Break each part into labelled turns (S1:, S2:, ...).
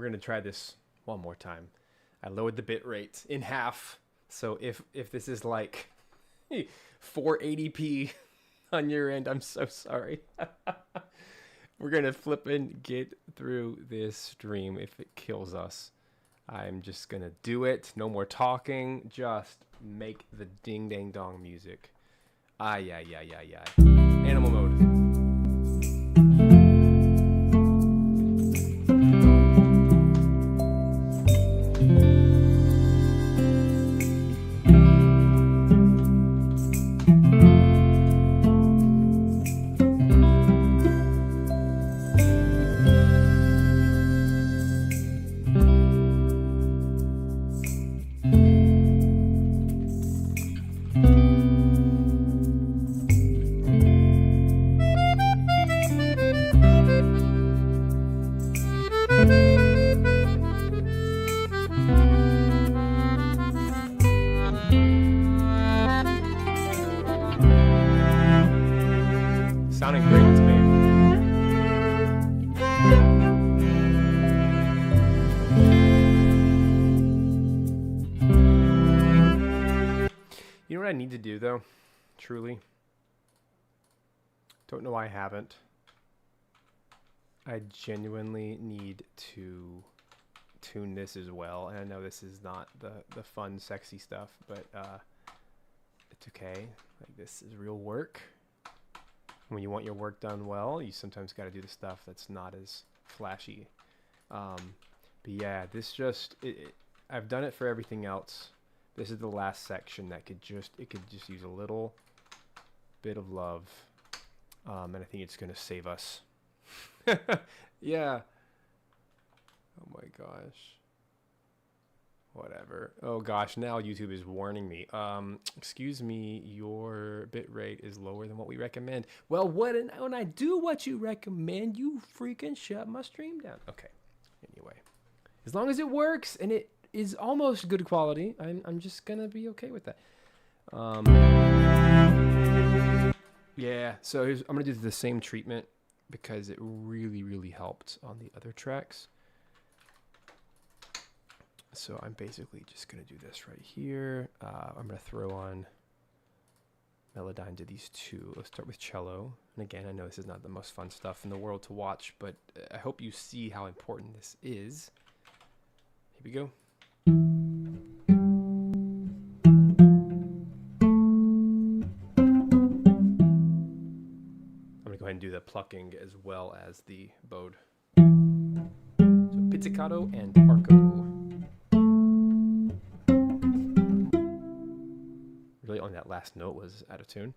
S1: we're gonna try this one more time. I lowered the bit rate in half, so if this is like 480p on your end, I'm so sorry. We're gonna flip and get through this stream. If it kills us, I'm just gonna do it. No more talking. Just make the ding dang dong music. Ay. Animal mode. Sounding great to me. You know what I need to do though? Truly. Don't know why I haven't. I genuinely need to tune this as well. And I know this is not the fun, sexy stuff, but it's okay. Like, this is real work. When you want your work done well, you sometimes got to do the stuff that's not as flashy. But yeah, this just, I've done it for everything else. This is the last section that could just use a little bit of love. And I think it's going to save us. Yeah. Oh my gosh. Whatever. Oh gosh, now YouTube is warning me. Excuse me, your bitrate is lower than what we recommend. Well, when I do what you recommend, you freaking shut my stream down. Okay. Anyway, as long as it works and it is almost good quality, I'm just gonna be okay with that. Yeah. So I'm gonna do the same treatment because it really helped on the other tracks. So I'm basically just going to do this right here. I'm going to throw on Melodyne to these two. Let's start with cello. And again, I know this is not the most fun stuff in the world to watch, but I hope you see how important this is. Here we go. I'm going to go ahead and do the plucking as well as the bowed. So pizzicato and arco. Really only that last note was out of tune,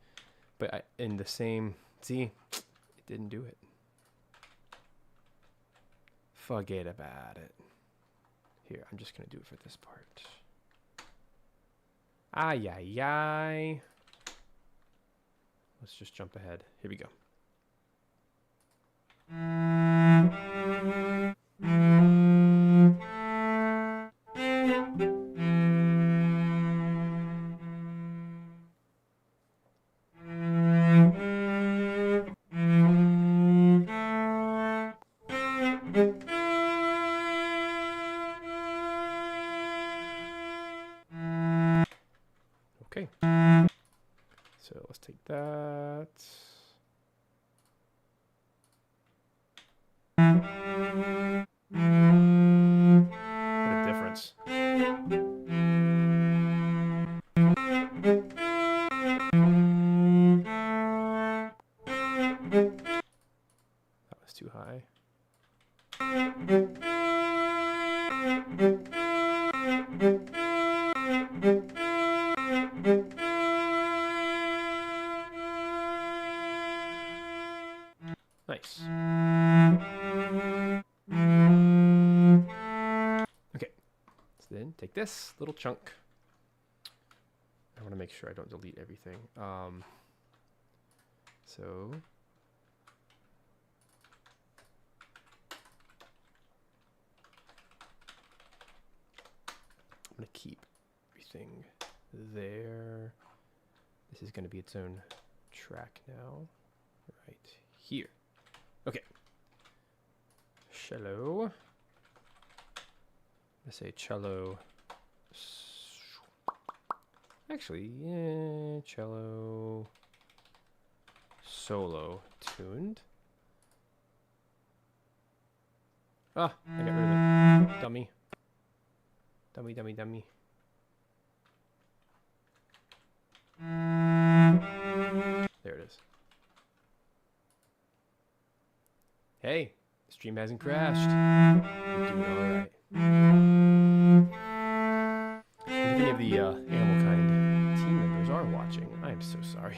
S1: but in the same, see, it didn't do it. Forget about it. Here, I'm just gonna do it for this part. Ay. Let's just jump ahead. Here we go. Okay, so let's take that. What a difference. That was too high. Nice. Okay, so then take this little chunk. I want to make sure I don't delete everything. So I'm going to keep everything there. This is going to be its own track now, right here. Okay. Cello. Let's say cello. Actually, yeah, cello solo tuned. Ah, I got rid of it. Dummy. Dummy, dummy, dummy. There it is. Hey, the stream hasn't crashed. We're doing alright. If any of the Animalkind team members are watching, I am so sorry.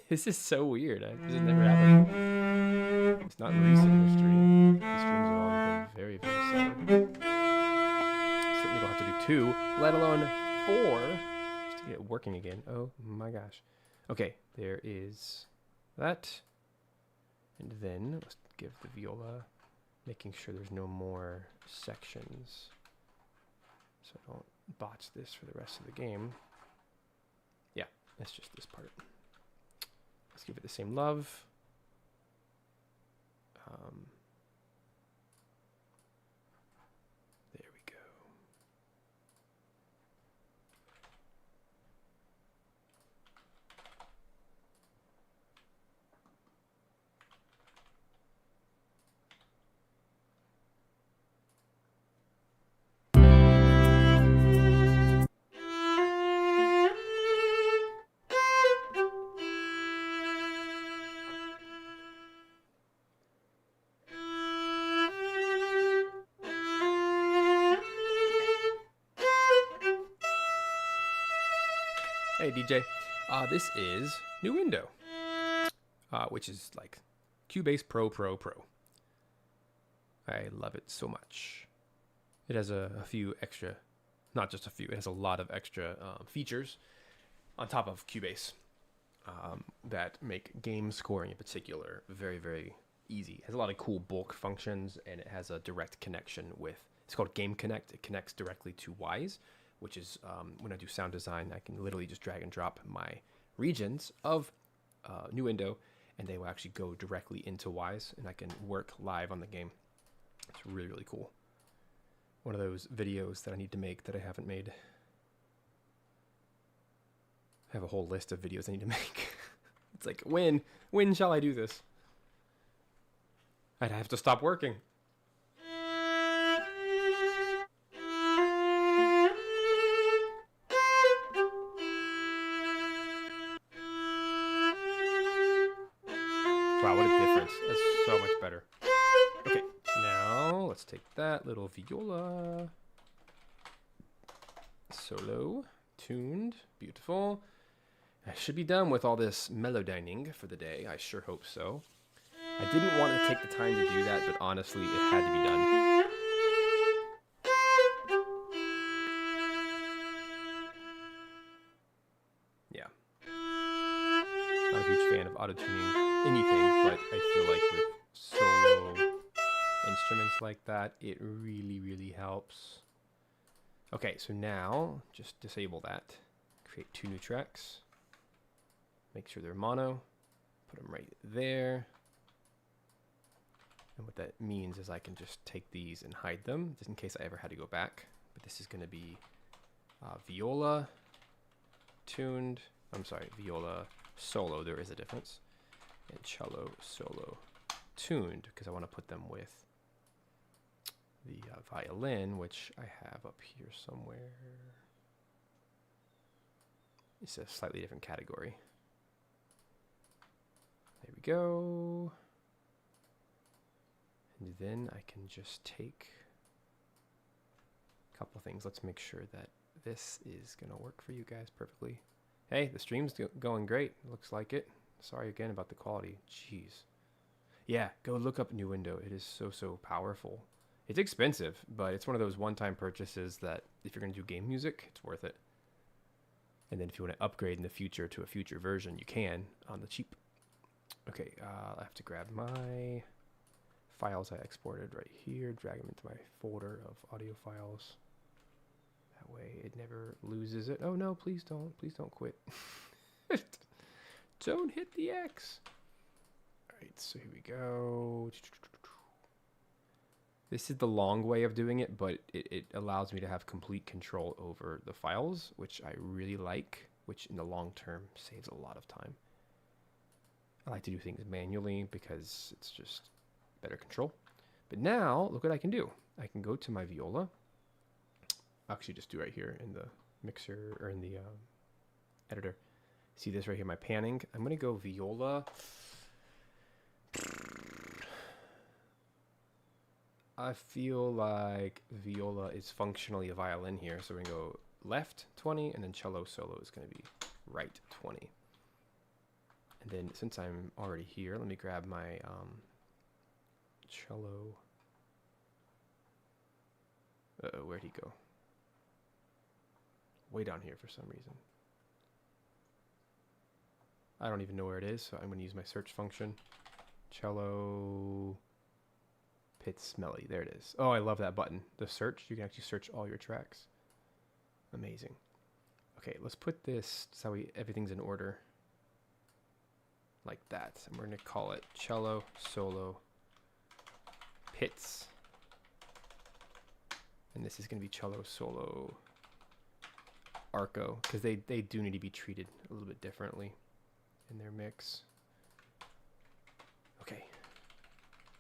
S1: This is so weird. This has never happened. It's not recent history. These streams have all been very, very solid. Certainly don't have to do 2, let alone 4, just to get it working again. Oh my gosh. Okay, there is that. And then let's give the viola, making sure there's no more sections, so I don't botch this for the rest of the game. Yeah, it's just this part. Let's give it the same love. There we go. Hey DJ, this is New Window, which is like Cubase Pro. I love it so much. It has a few extra, not just a few, it has a lot of extra features on top of Cubase that make game scoring in particular very, very easy. It has a lot of cool bulk functions, and it has a direct connection with, it's called Game Connect. It connects directly to Wise, which is when I do sound design, I can literally just drag and drop my regions of New Window, and they will actually go directly into Wise, and I can work live on the game. It's really, really cool. One of those videos that I need to make that I haven't made. I have a whole list of videos I need to make. It's like, when shall I do this? I'd have to stop working. Wow, what a difference. That's so much better. Okay, now let's take that little viola. Solo, tuned, beautiful. I should be done with all this melodyning for the day. I sure hope so. I didn't want to take the time to do that, but honestly, it had to be done. Yeah. Not a huge fan of auto-tuning anything, but I feel like with solo instruments like that, it really, really helps. Okay, so now just disable that. Create 2 new tracks. Make sure they're mono. Put them right there. And what that means is I can just take these and hide them, just in case I ever had to go back. But this is going to be viola tuned. I'm sorry, viola solo. There is a difference. And cello solo tuned, because I want to put them with the violin, which I have up here somewhere. It's a slightly different category. There we go. And then I can just take a couple things. Let's make sure that this is going to work for you guys perfectly. Hey, the stream's going great. Looks like it. Sorry again about the quality. Jeez. Yeah, go look up New Window. It is so, so powerful. It's expensive, but it's one of those one-time purchases that if you're going to do game music, it's worth it. And then if you want to upgrade in the future to a future version, you can on the cheap. Okay, I have to grab my files I exported right here, drag them into my folder of audio files. That way it never loses it. Oh no, please don't quit. Don't hit the X. All right, so here we go. This is the long way of doing it, but it allows me to have complete control over the files, which I really like, which in the long term saves a lot of time. I like to do things manually because it's just better control. But now, look what I can do. I can go to my viola. I'll actually just do right here in the mixer, or in the editor. See this right here, my panning. I'm going to go viola. I feel like viola is functionally a violin here, so we're going to go left 20, and then cello solo is going to be right 20. And then since I'm already here, let me grab my cello. Where'd he go? Way down here for some reason. I don't even know where it is, so I'm going to use my search function. Cello... Pit Smelly. There it is. Oh, I love that button. The search. You can actually search all your tracks. Amazing. Okay, let's put this so everything's in order. Like that. And we're going to call it cello solo pits. And this is going to be cello solo arco, because they do need to be treated a little bit differently in their mix. Okay.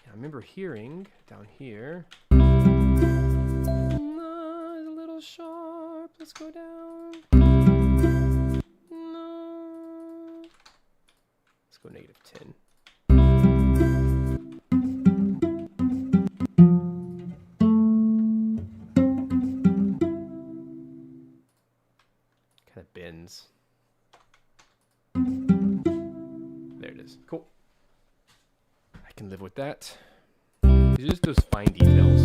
S1: I remember hearing down here, no, it's a little sharp, let's go down, no, let's go -10. Kind of bends. There it is, cool. I can live with that. These are just those fine details.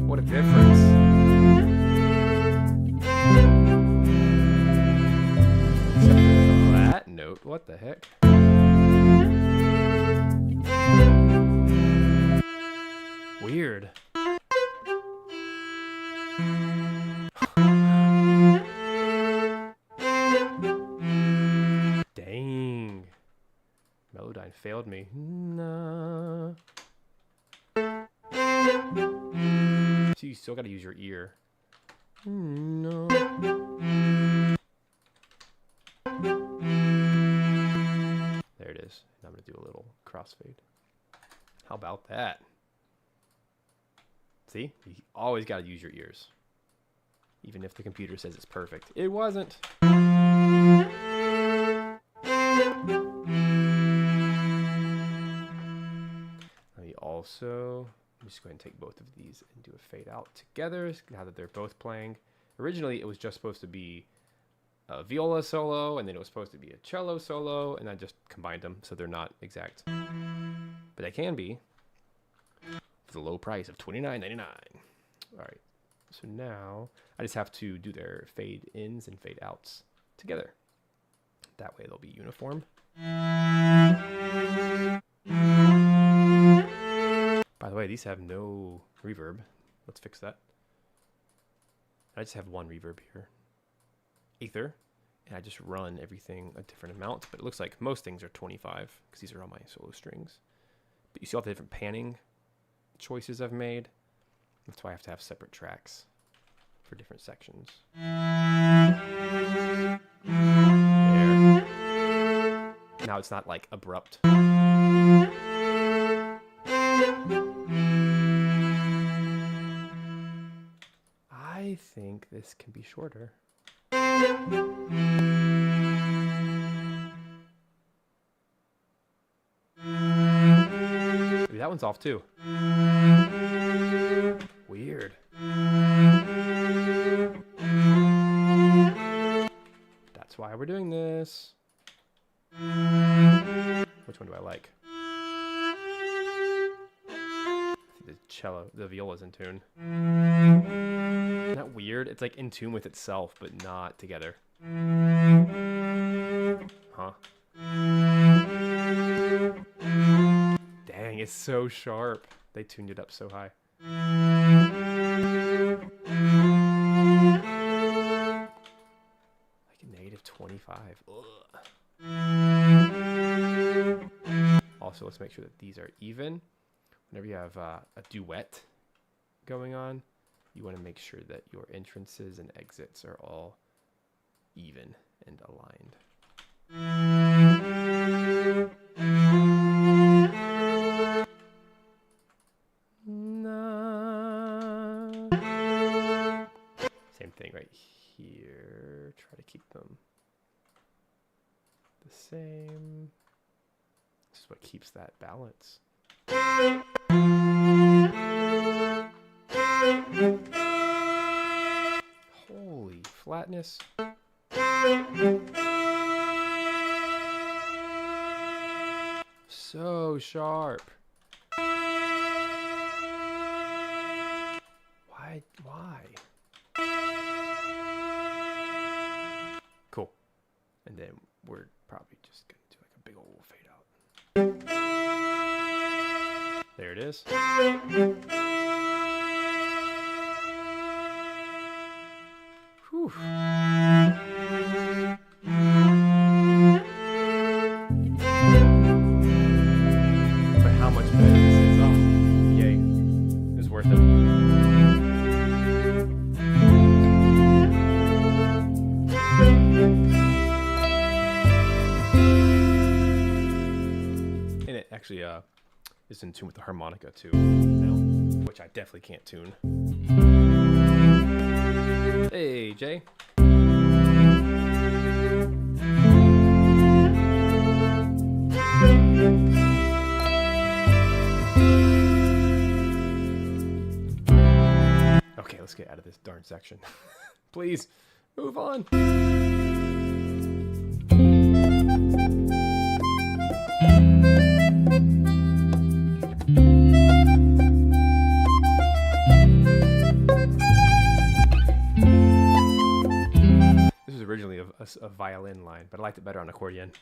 S1: What a difference. Except for that note, what the heck? Weird. Dang. Melodyne failed me. Nah. So you still gotta use your ear. No. There it is. I'm gonna do a little crossfade. How about that? See? You always got to use your ears. Even if the computer says it's perfect. It wasn't. Let me also... I'm just going to take both of these and do a fade out together now that they're both playing. Originally, it was just supposed to be a viola solo, and then it was supposed to be a cello solo, and I just combined them so they're not exact. But they can be. For the low price of $29.99. All right, so now I just have to do their fade ins and fade outs together. That way they'll be uniform. By the way, these have no reverb. Let's fix that. I just have one reverb here. Ether. And I just run everything a different amount, but it looks like most things are 25 because these are all my solo strings. But you see all the different panning choices I've made. That's why I have to have separate tracks for different sections. There. Now it's not like abrupt. I think this can be shorter. Maybe that one's off too. Weird. That's why we're doing this. Which one do I like? The cello, the viola's in tune. Isn't that weird? It's like in tune with itself, but not together. Huh? Dang, it's so sharp. They tuned it up so high. Like a -25. Ugh. Also, let's make sure that these are even. Whenever you have a duet going on, you want to make sure that your entrances and exits are all even and aligned. Same thing right here. Try to keep them the same. This is what keeps that balance. Holy flatness. So sharp. Why? Cool. And then we're probably just gonna do like a big old fade out. There it is. Whew. But how much better this is. Oh, yay. It's worth it. And it actually is in tune with the harmonica too, which I definitely can't tune. Hey, Jay. Okay, let's get out of this darn section. Please, move on. This was originally a violin line, but I liked it better on accordion.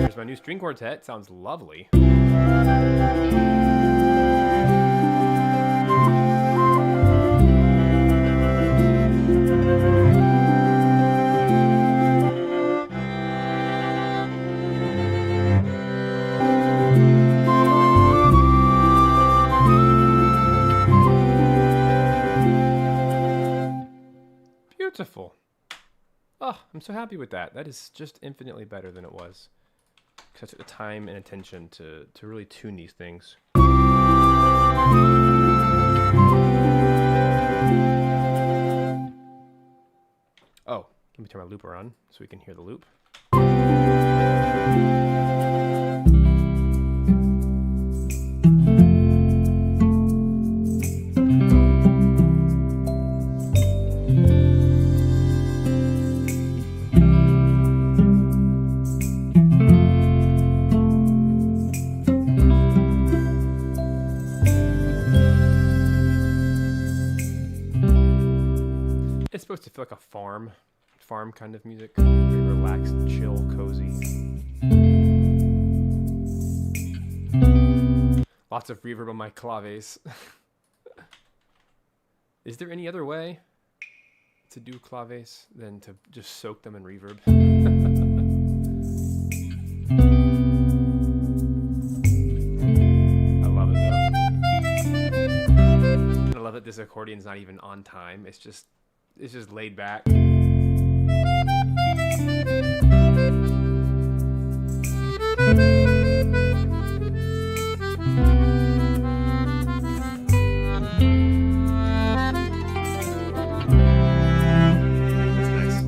S1: Here's my new string quartet. Sounds lovely. Beautiful. Oh, I'm so happy with that. That is just infinitely better than it was. Because I took the time and attention to really tune these things. Oh, let me turn my looper on so we can hear the loop. It's supposed to feel like a farm kind of music. Very relaxed, chill, cozy. Lots of reverb on my claves. Is there any other way to do claves than to just soak them in reverb? I love it though. I love that this accordion's not even on time. It's just laid back. That's nice.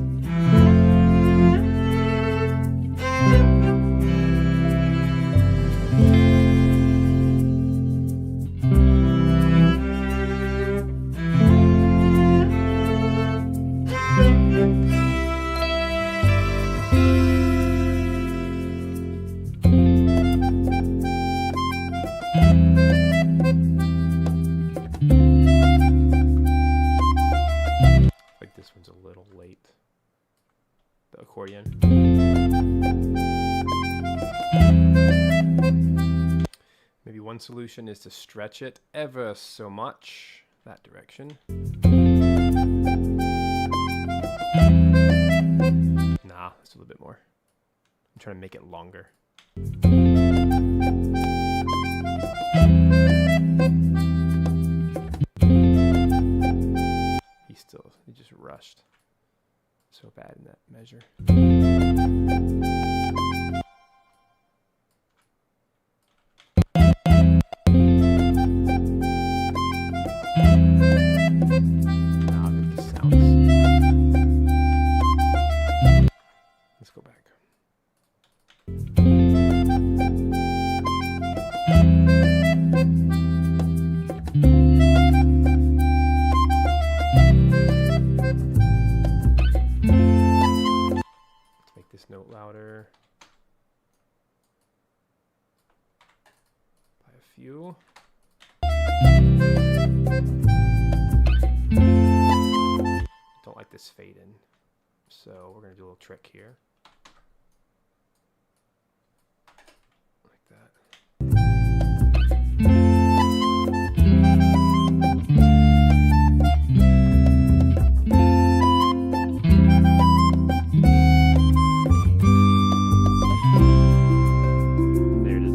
S1: one solution is to stretch it ever so much that direction. Nah, that's a little bit more. I'm trying to make it longer. He just rushed so bad in that measure. Let's go back. Let's make this note louder by a few. Don't like this fade in. So we're going to do a little trick here. Like that. There it is.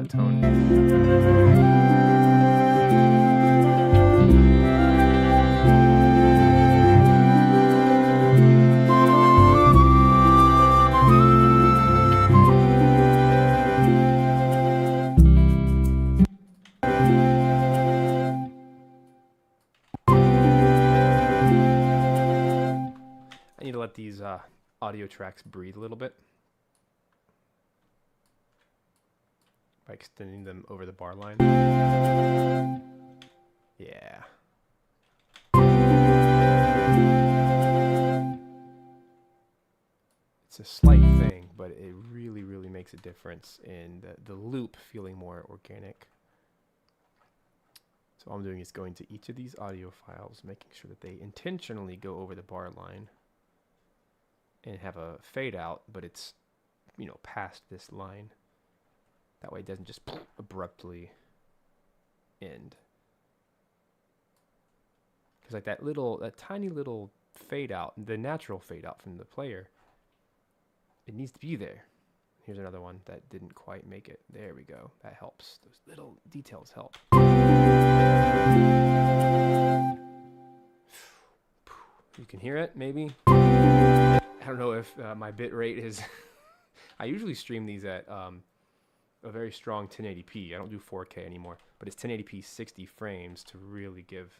S1: Tone. I need to let these audio tracks breathe a little bit by extending them over the bar line. Yeah. It's a slight thing, but it really, really makes a difference in the loop feeling more organic. So all I'm doing is going to each of these audio files, making sure that they intentionally go over the bar line and have a fade out, but it's, you know, past this line. That way it doesn't just abruptly end. Because like that tiny little fade out, the natural fade out from the player, it needs to be there. Here's another one that didn't quite make it. There we go. That helps. Those little details help. You can hear it, maybe. I don't know if my bit rate is... I usually stream these at... a very strong 1080p. I don't do 4K anymore, but it's 1080p 60 frames to really give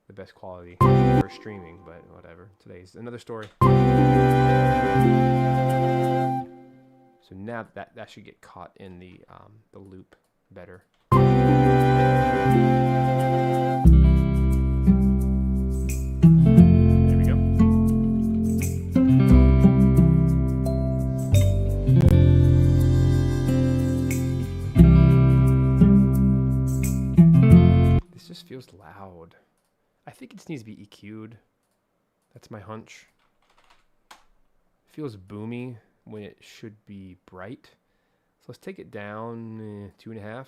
S1: the best quality for streaming, but whatever. Today's another story. So now that should get caught in the loop better. There we go. Just feels loud. I think it just needs to be EQ'd. That's my hunch. It feels boomy when it should be bright. So let's take it down 2.5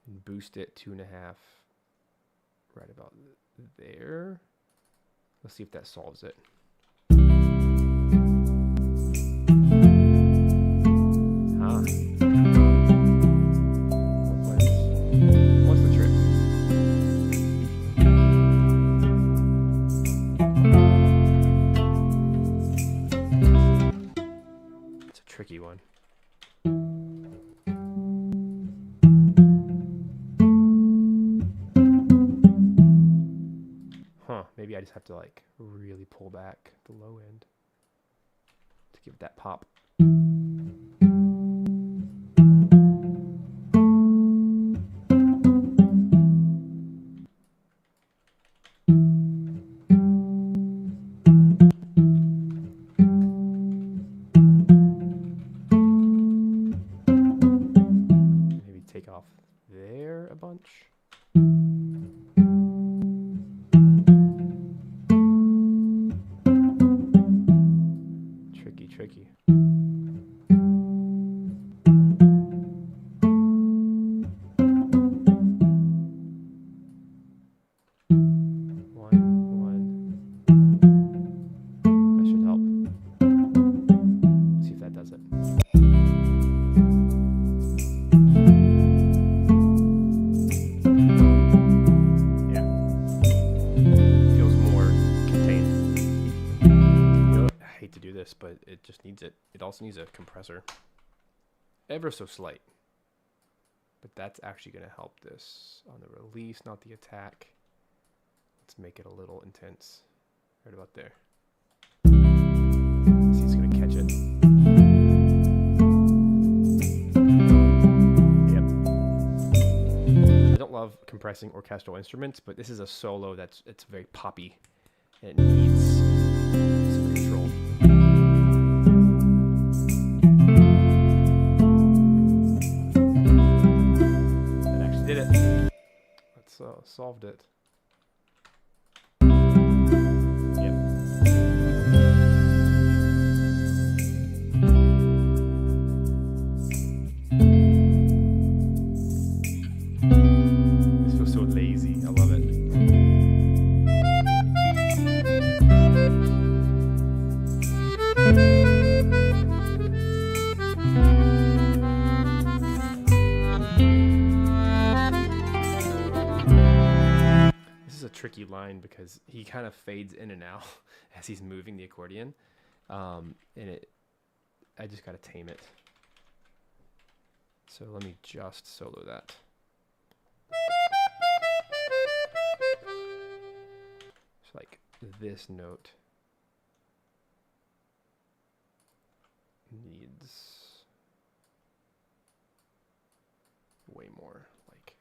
S1: and boost it 2.5 right about there. Let's see if that solves it. Tricky one. Huh, maybe I just have to like really pull back the low end to give it that pop. off there a bunch. Tricky. One. That should help. Let's see if that does it. Yeah. Feels more contained. You know, I hate to do this, but it just needs it. It also needs a compressor. Ever so slight. But that's actually going to help this on the release, not the attack. Let's make it a little intense. Right about there. See, it's going to catch it. Yep. I don't love compressing orchestral instruments, but this is a solo it's very poppy. And it needs some control. That actually did it. Let's solved it. Tricky line because he kind of fades in and out as he's moving the accordion, and I just got to tame it. So let me just solo that. It's like this note needs way more, like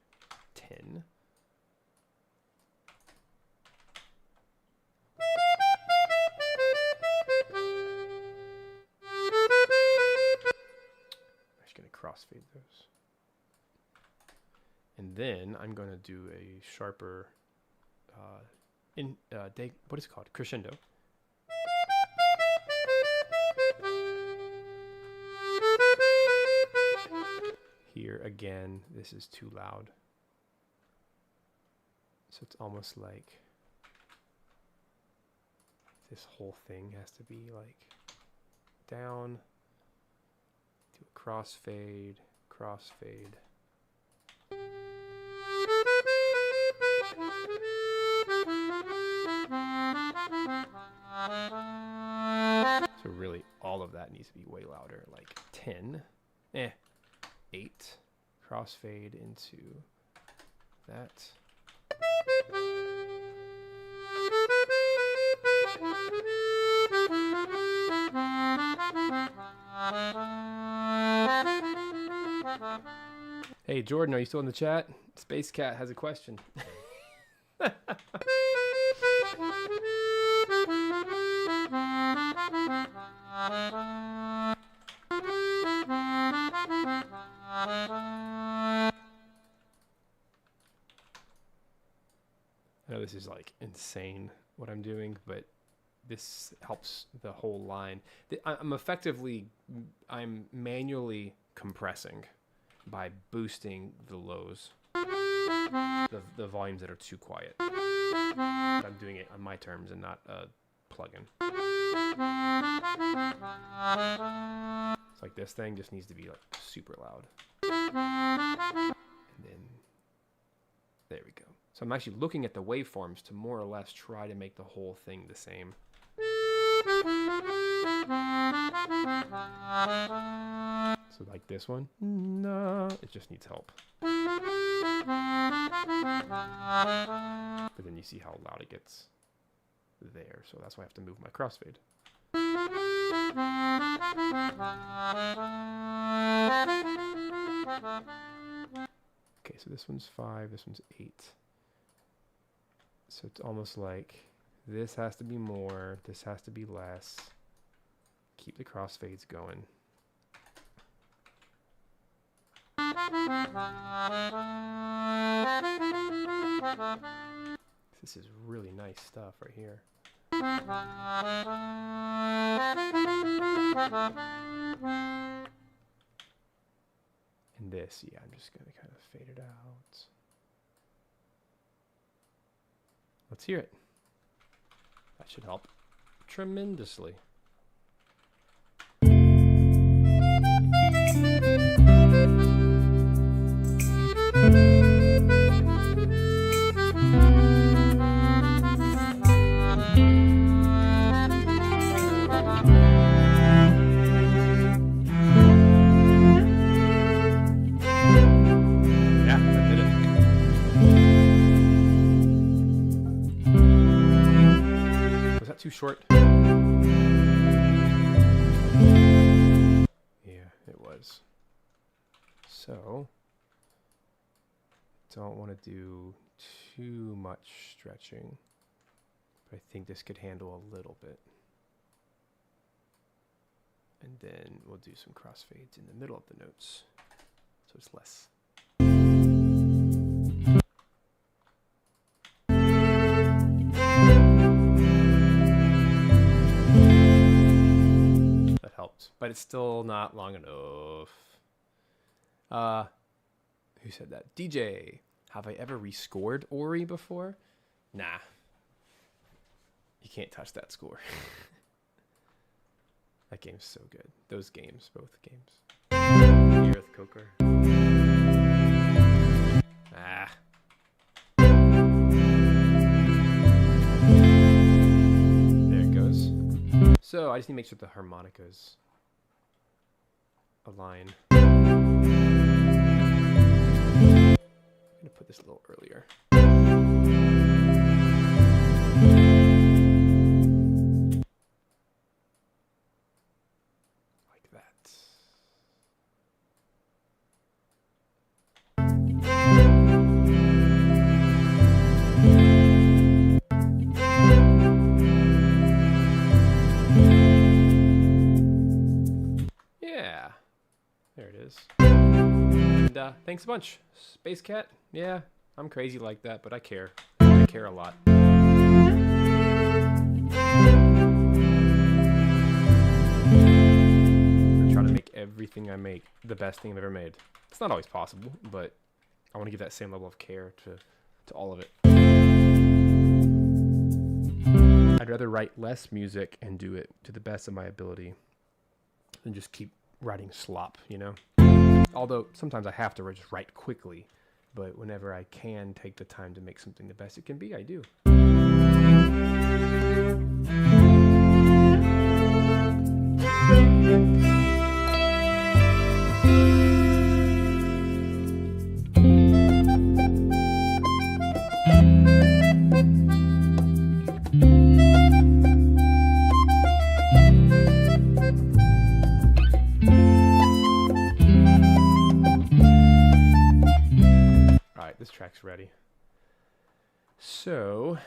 S1: 10. Crossfade those, and then I'm going to do a sharper what is it called, crescendo. Here again, this is too loud, so it's almost like this whole thing has to be like down. Do a crossfade. So really all of that needs to be way louder, like 10, 8, crossfade into that. Hey Jordan, are you still in the chat? Space Cat has a question. I know this is like insane what I'm doing, but this helps the whole line. I'm manually compressing by boosting the lows, the volumes that are too quiet. But I'm doing it on my terms and not a plugin. It's like this thing just needs to be like super loud. And then there we go. So I'm actually looking at the waveforms to more or less try to make the whole thing the same. So like this one, no, it just needs help. But then you see how loud it gets there. So that's why I have to move my crossfade. Okay, so this one's 5, this one's 8. So it's almost like this has to be more, this has to be less. Keep the crossfades going. This is really nice stuff right here. And this, yeah, I'm just gonna kind of fade it out. Let's hear it. That should help tremendously. Too short? Yeah, it was. So, don't want to do too much stretching, but I think this could handle a little bit. And then we'll do some crossfades in the middle of the notes, so it's less. But it's still not long enough. Who said that? DJ, have I ever rescored Ori before? Nah. You can't touch that score. That game's so good. Those games, both games. The Earth Coker. Ah. There it goes. So I just need to make sure the harmonicas align. I'm gonna put this a little earlier. Like that. Yeah. There it is. And thanks a bunch. Space Cat. Yeah, I'm crazy like that, but I care. I care a lot. I try to make everything I make the best thing I've ever made. It's not always possible, but I want to give that same level of care to all of it. I'd rather write less music and do it to the best of my ability than just keep writing slop, you know? Although sometimes I have to just write quickly, but whenever I can take the time to make something the best it can be, I do. This track's ready. So,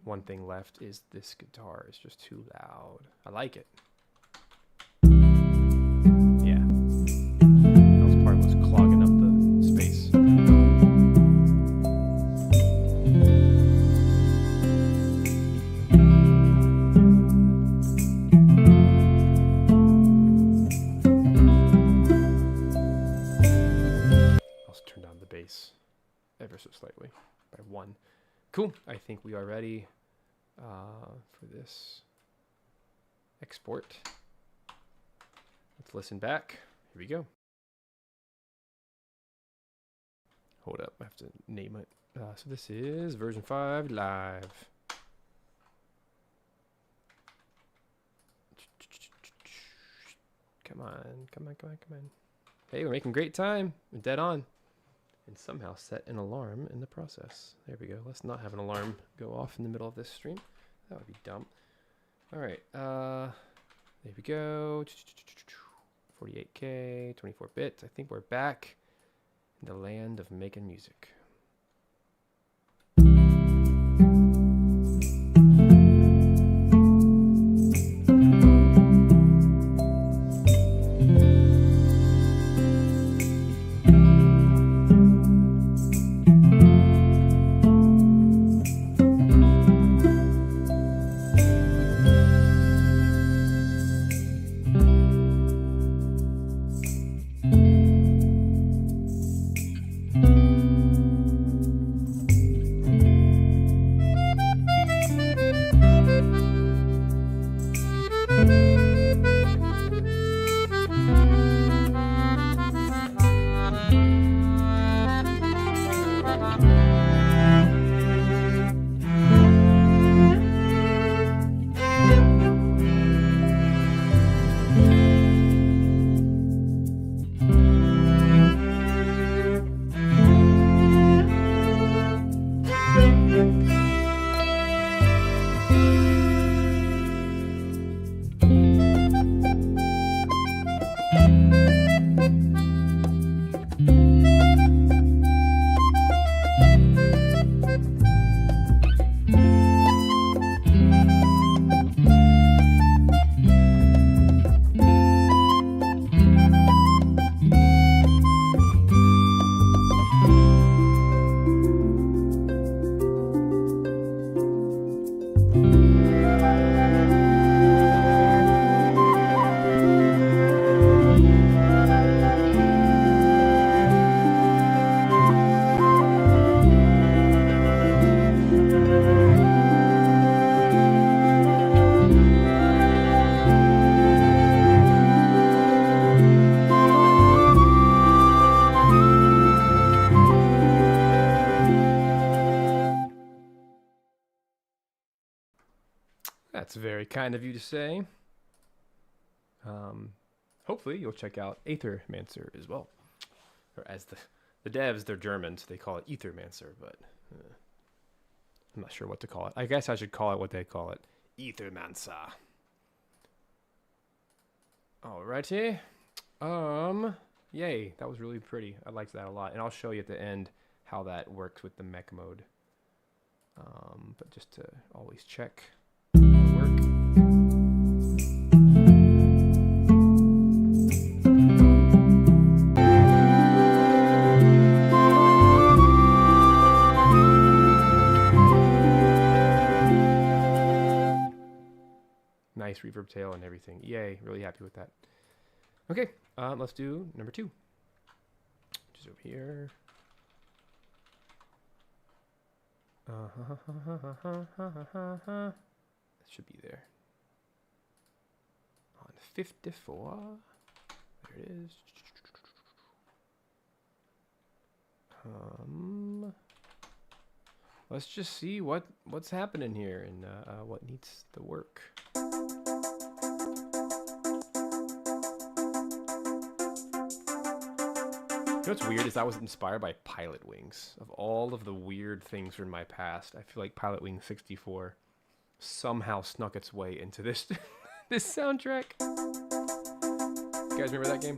S1: one thing left is this guitar is just too loud. I like it. Yeah. That was part of what's clogging up the space. Ever so slightly by 1. Cool. I think we are ready for this export. Let's listen back. Here we go. Hold up. I have to name it. So this is version 5 live. Come on. Come on. Come on. Come on. Hey, we're making great time. We're dead on. And somehow set an alarm in the process. There we go. Let's not have an alarm go off in the middle of this stream. That would be dumb. All right. There we go. 48K, 24 bits. I think we're back in the land of making music. very kind of you to say. Hopefully you'll check out Aethermancer as well. Or as the devs, they're German, so they call it Ethermancer, but I'm not sure what to call it. I guess I should call it what they call it. Ethermancer. Alrighty. Yay, that was really pretty. I liked that a lot. And I'll show you at the end how that works with the mech mode. But just to always check the work. Nice reverb tail and everything. Yay, really happy with that. Okay, let's do number 2. Just over here. It should be there. On 54. There it is. Let's just see what's happening here and what needs the work. You know what's weird is I was inspired by Pilot Wings. Of all of the weird things from my past, I feel like Pilot Wings 64 somehow snuck its way into this this soundtrack. You guys remember that game?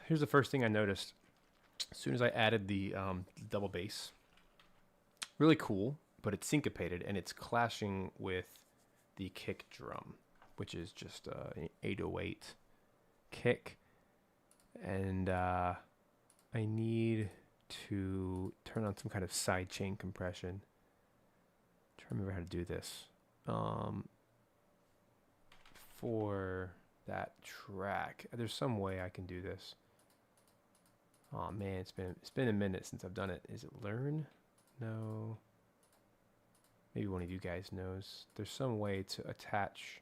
S1: Here's the first thing I noticed. As soon as I added the double bass, really cool, but it's syncopated and it's clashing with the kick drum, which is just an 808 kick. And I need to turn on some kind of sidechain compression. Try to remember how to do this. For that track, there's some way I can do this. Oh man, it's been a minute since I've done it. Is it learn? No. Maybe one of you guys knows. There's some way to attach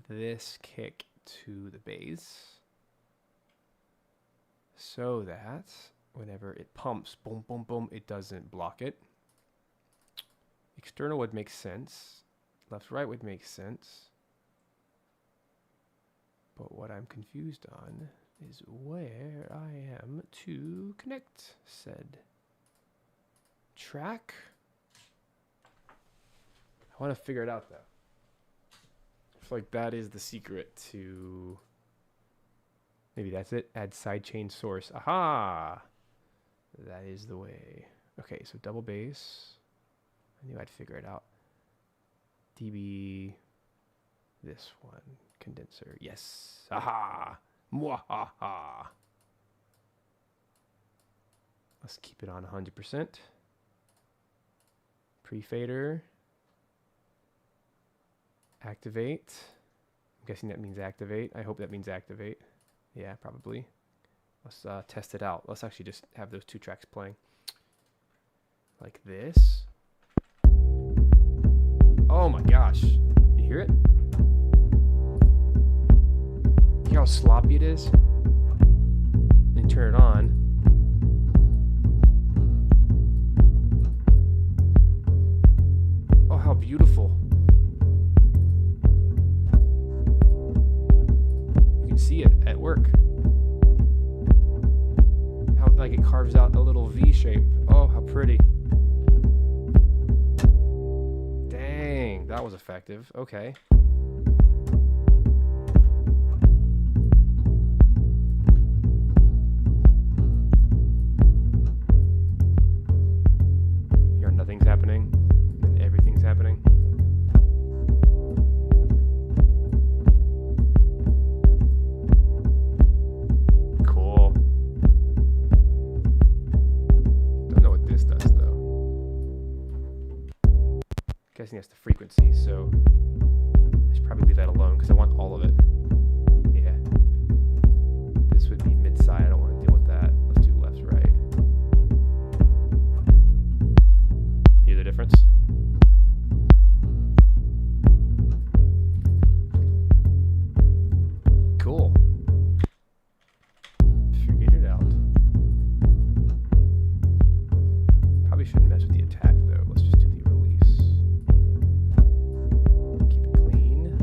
S1: this kick to the bass so that whenever it pumps, boom, boom, boom, it doesn't block it. External would make sense. Left, right would make sense. But what I'm confused on is where I am to connect said track. I want to figure it out though. I feel like that is the secret to... Maybe that's it. Add sidechain source. Aha! That is the way. Okay, so double bass. I knew I'd figure it out. dB This one, condenser. Yes. Aha. Mwahaha. Let's keep it on 100%. Pre-fader. Activate. I'm guessing that means activate. I hope that means activate. Yeah, probably. Let's test it out. Let's actually just have those 2 tracks playing. Like this. Oh my gosh. You hear it? Hear how sloppy it is? And turn it on. Oh, how beautiful. You can see it at work. How like it carves out a little V shape. Oh, how pretty. Dang, that was effective. Okay. Here, nothing's happening, and everything's happening. Cool. Don't know what this does though. Guessing that's the frequency, so I should probably leave that alone because I want all of it. Yeah. This would be mid-side. I don't want to deal with that. Let's do left, right. Hear the difference? Cool. Figured it out. Probably shouldn't mess with the attack though. Let's just do the release. Keep it clean.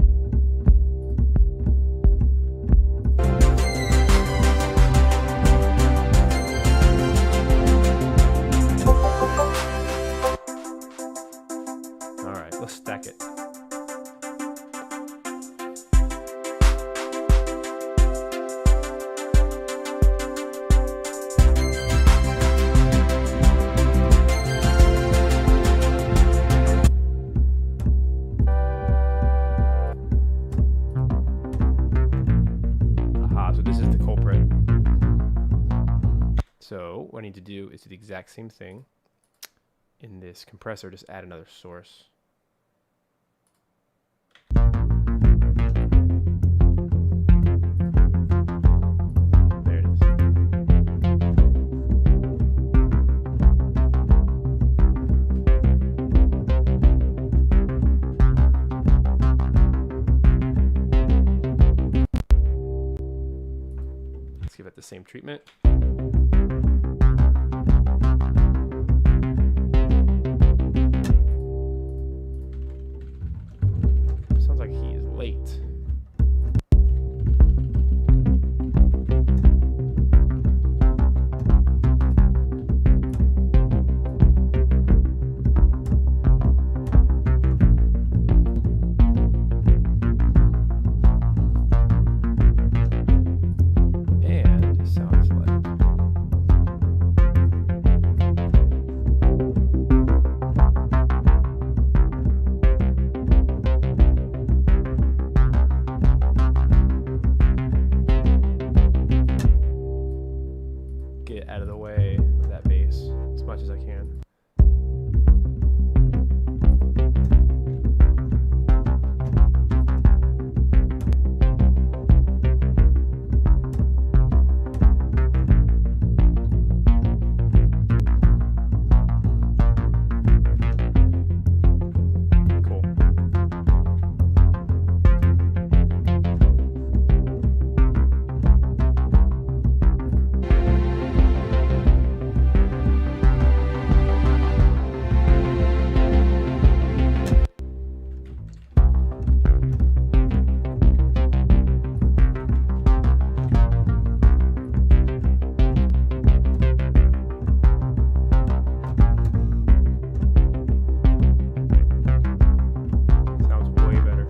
S1: Alright, let's stack it. So what I need to do is do the exact same thing in this compressor, just add another source. There it is. Let's give it the same treatment. Sounds like he is late. And it sounds like get out of the way of that bass as much as I can. Cool. Sounds way better.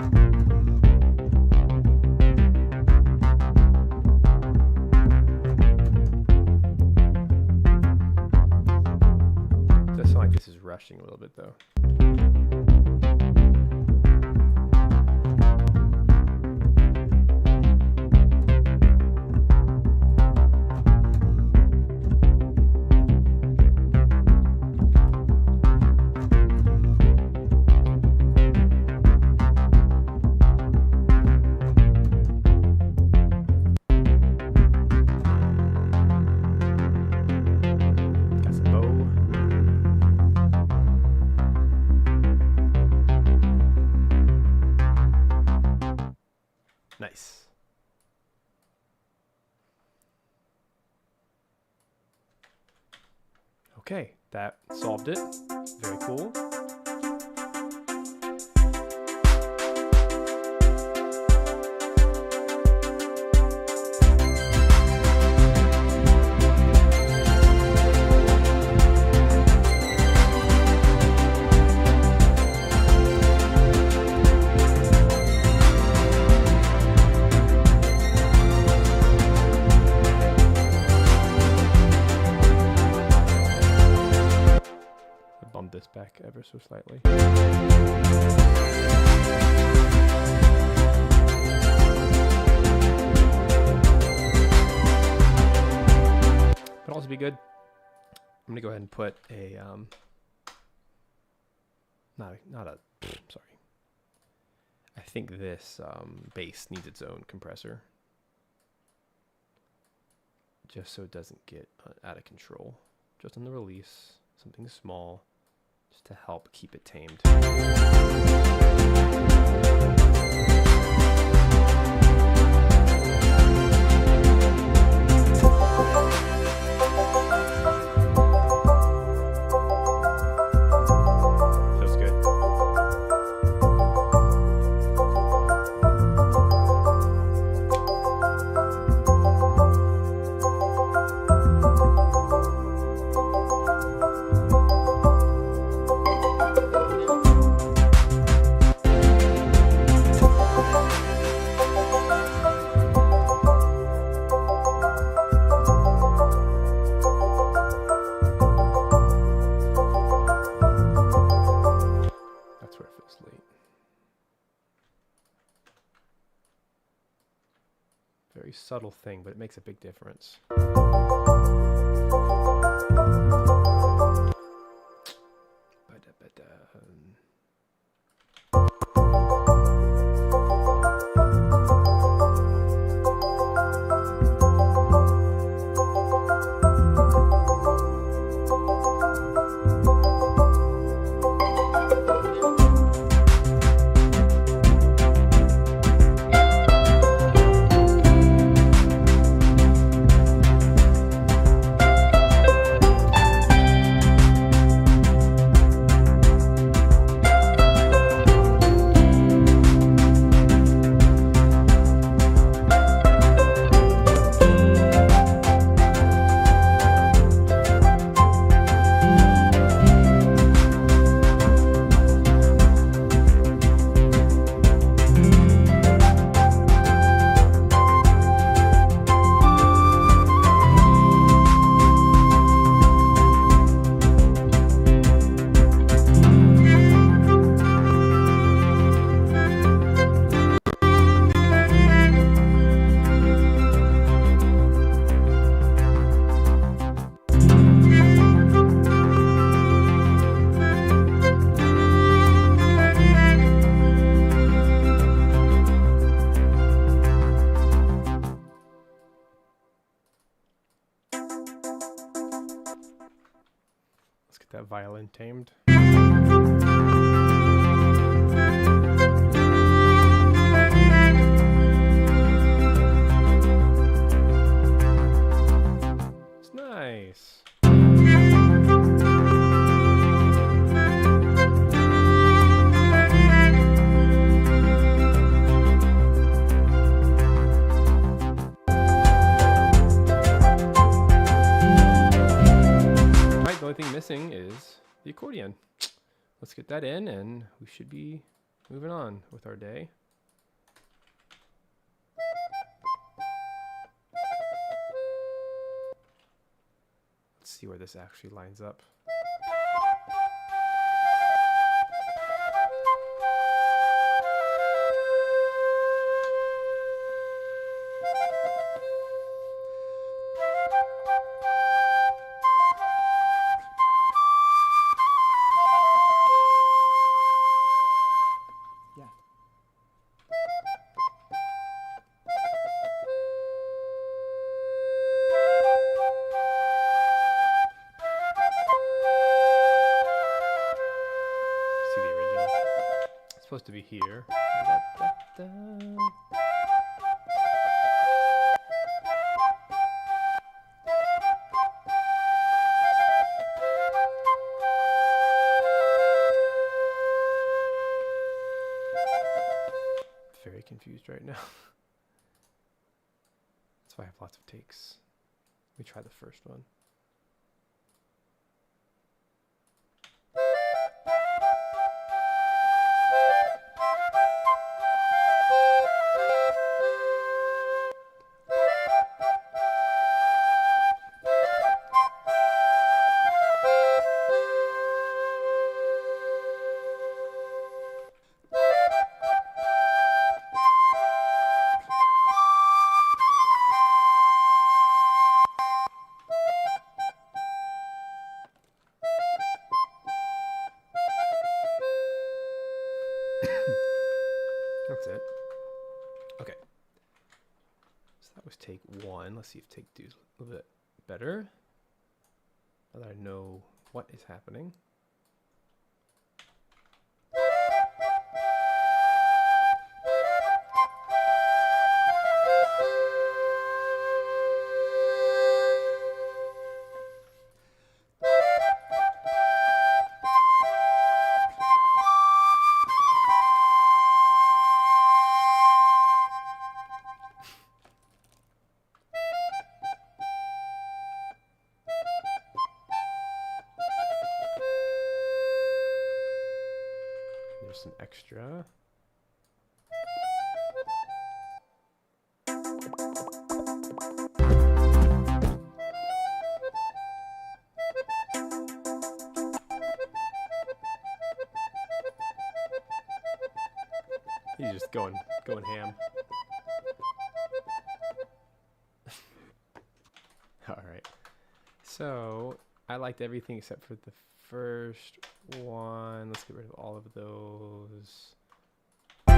S1: Does sound like this is rushing a little bit though. Okay, that solved it. Very cool. This back ever so slightly. Could also be good. I'm gonna go ahead and put a sorry. I think this bass needs its own compressor, just so it doesn't get out of control. Just on the release, something small, just to help keep it tamed. Feels good. Very subtle thing, but it makes a big difference. That violin tamed. It's nice. The only thing missing is the accordion. Let's get that in and we should be moving on with our day. Let's see where this actually lines up. Supposed to be here. right now. That's why I have lots of takes. Let me try the first one. That's it. Okay. So that was take one. Let's see if take two is a little bit better. Now that I know what is happening. There's some extra. He's just going ham. All right. So I liked everything except for the first one. Let's get rid of all of those. So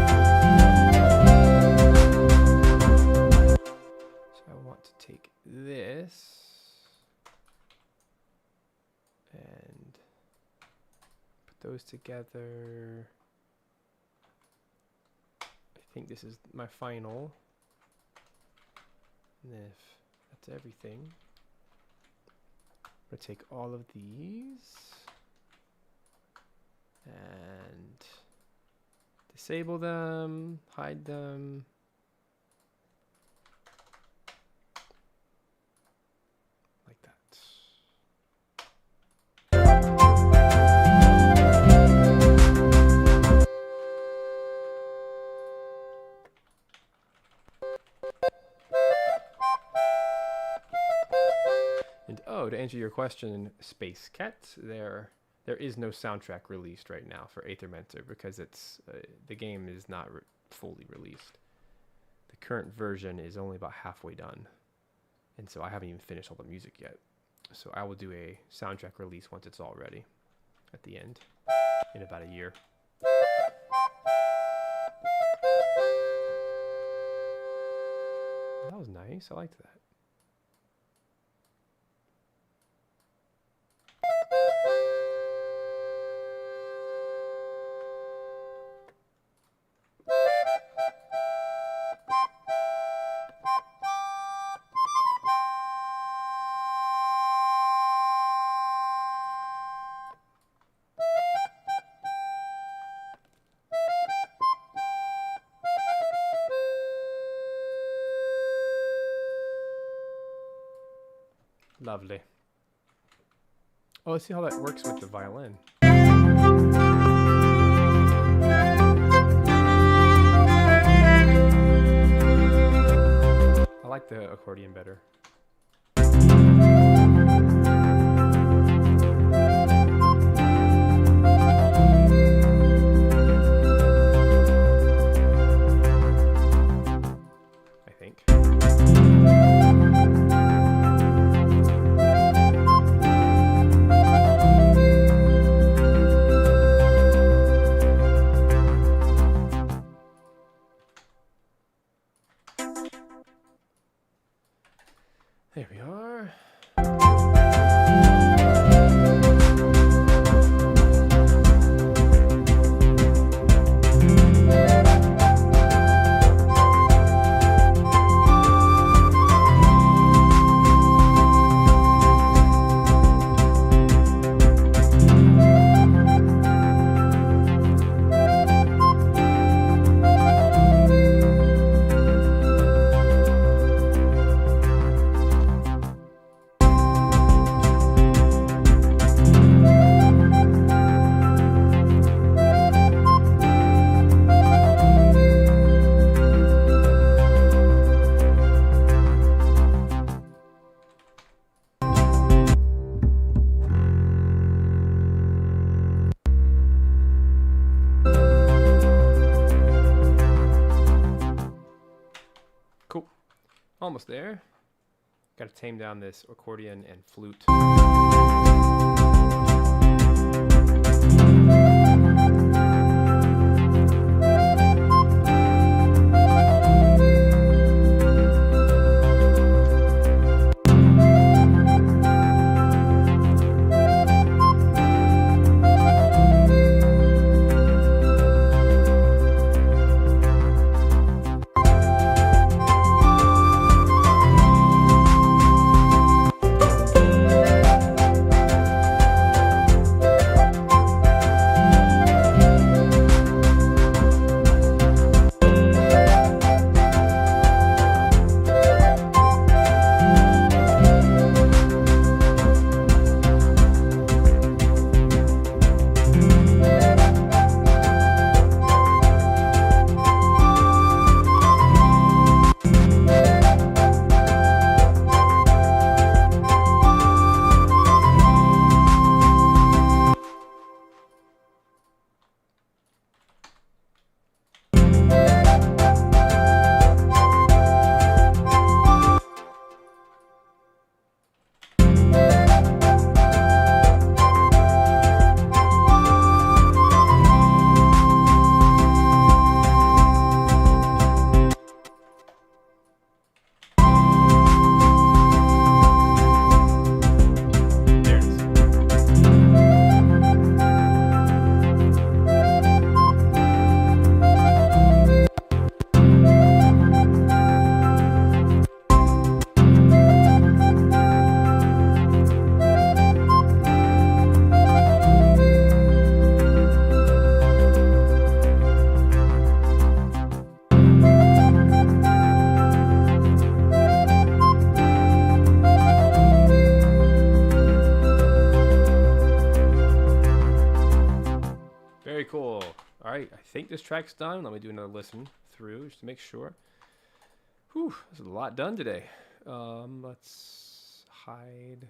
S1: I want to take this and put those together. I think this is my final. And if that's everything, I'm going to take all of these and disable them, hide them. Like that. And oh, to answer your question, Space Cat, there is no soundtrack released right now for Aethermentor because it's the game is not fully released. The current version is only about halfway done, and so I haven't even finished all the music yet. So I will do a soundtrack release once it's all ready at the end in about a year. That was nice. I liked that. Lovely. Oh, let's see how that works with the violin. I like the accordion better. I think. almost there. Got to tame down this accordion and flute. Very cool. All right, I think this track's done. Let me do another listen through just to make sure. Whew, there's a lot done today. Let's hide.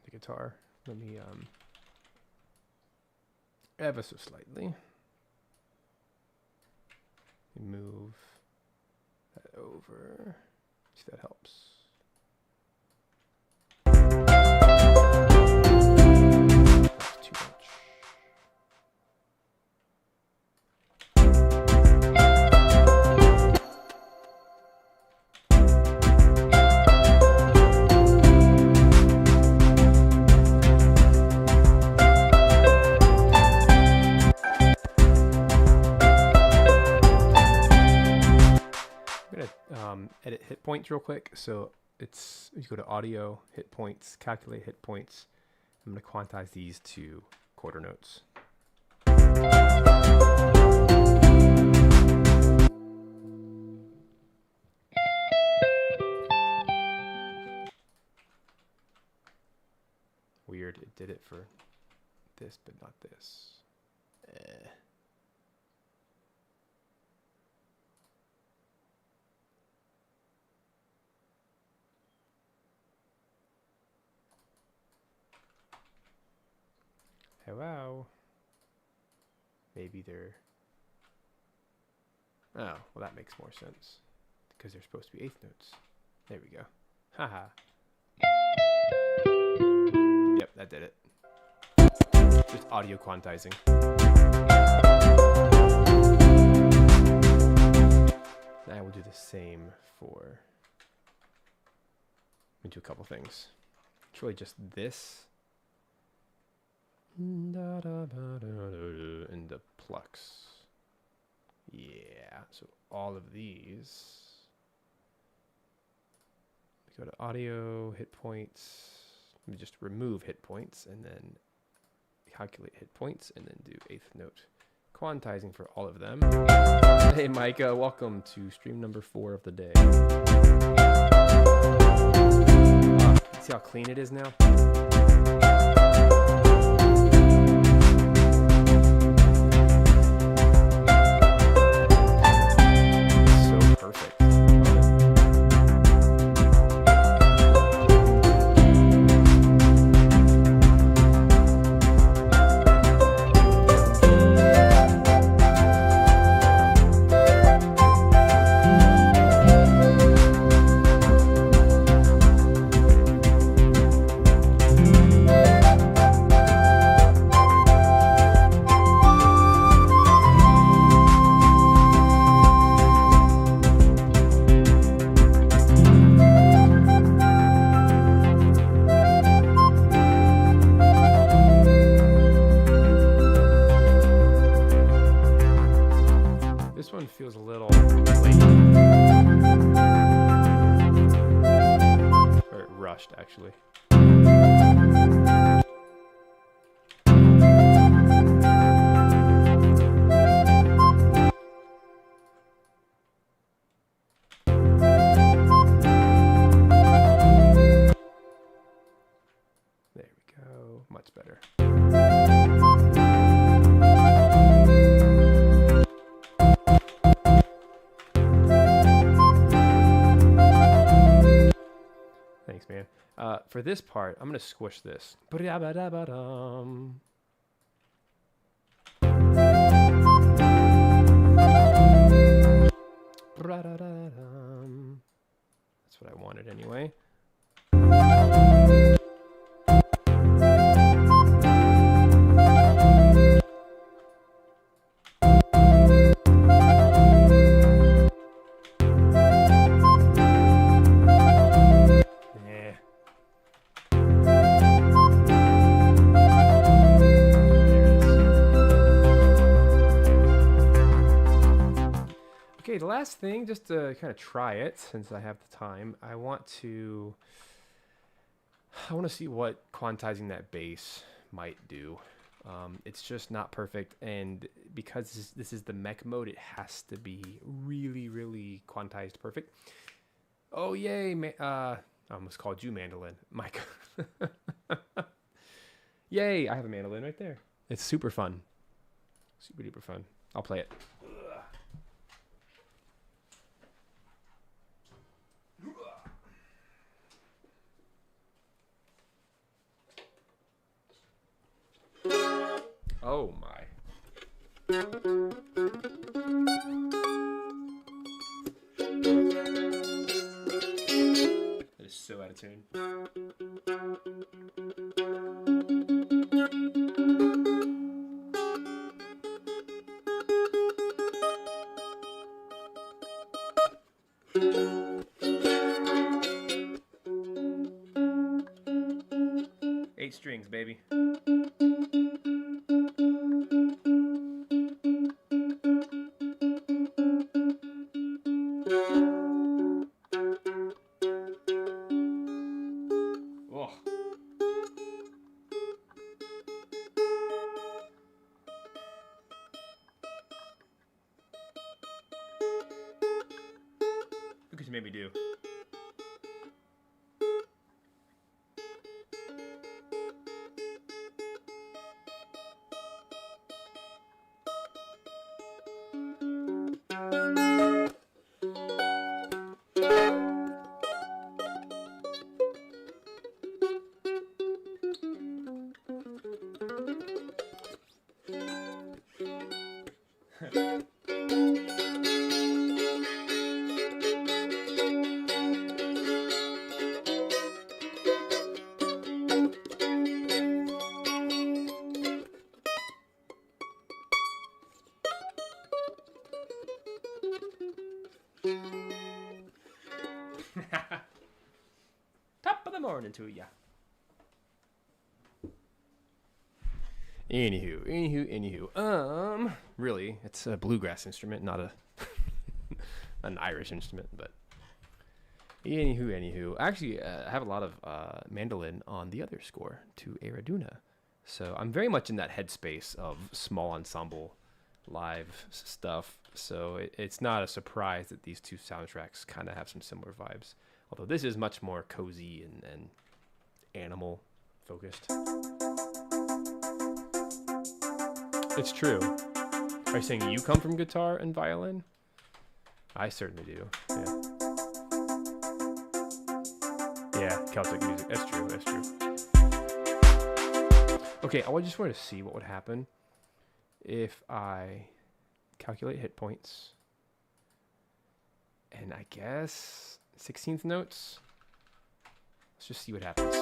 S1: The guitar. Let me ever so slightly move that over. See if that helps. That's too much. Edit hit points real quick. So it's, you go to audio, hit points, calculate hit points. I'm going to quantize these to quarter notes. Weird, it did it for this, but not this. Hello. Maybe they're... Oh, well that makes more sense. Because they're supposed to be eighth notes. There we go. Haha. Yep, that did it. Just audio quantizing. Now we'll do the same for... Let me do a couple things. It's really just this. And the plucks. Yeah, so all of these. We go to audio, hit points. Let me just remove hit points and then calculate hit points and then do eighth note quantizing for all of them. Hey Micah, welcome to stream number 4 of the day. See how clean it is now? So perfect. Feels a little late. Or rushed, actually. There we go. Much better. Thanks, man. For this part, I'm going to squish this. That's what I wanted anyway. Okay, the last thing, just to kind of try it, since I have the time, I want to see what quantizing that bass might do. It's just not perfect, and because this is the mech mode, it has to be really, really quantized perfect. Oh, yay! I almost called you mandolin, Mike. Yay! I have a mandolin right there. It's super fun. Super duper fun. I'll play it. Oh my. That is so out of tune. 8 strings, baby. Look what you made me do.
S2: Top of the morning to ya.
S1: Anywho. Really, it's a bluegrass instrument, not a an Irish instrument, but anywho. Actually, I have a lot of mandolin on the other score to Eraduna, so I'm very much in that headspace of small ensemble live stuff. So it's not a surprise that these two soundtracks kind of have some similar vibes. Although this is much more cozy and animal focused. It's true. Are you saying you come from guitar and violin? I certainly do. Yeah, Celtic music. That's true. Okay, I just wanted to see what would happen if I calculate hit points. And I guess 16th notes. Let's just see what happens.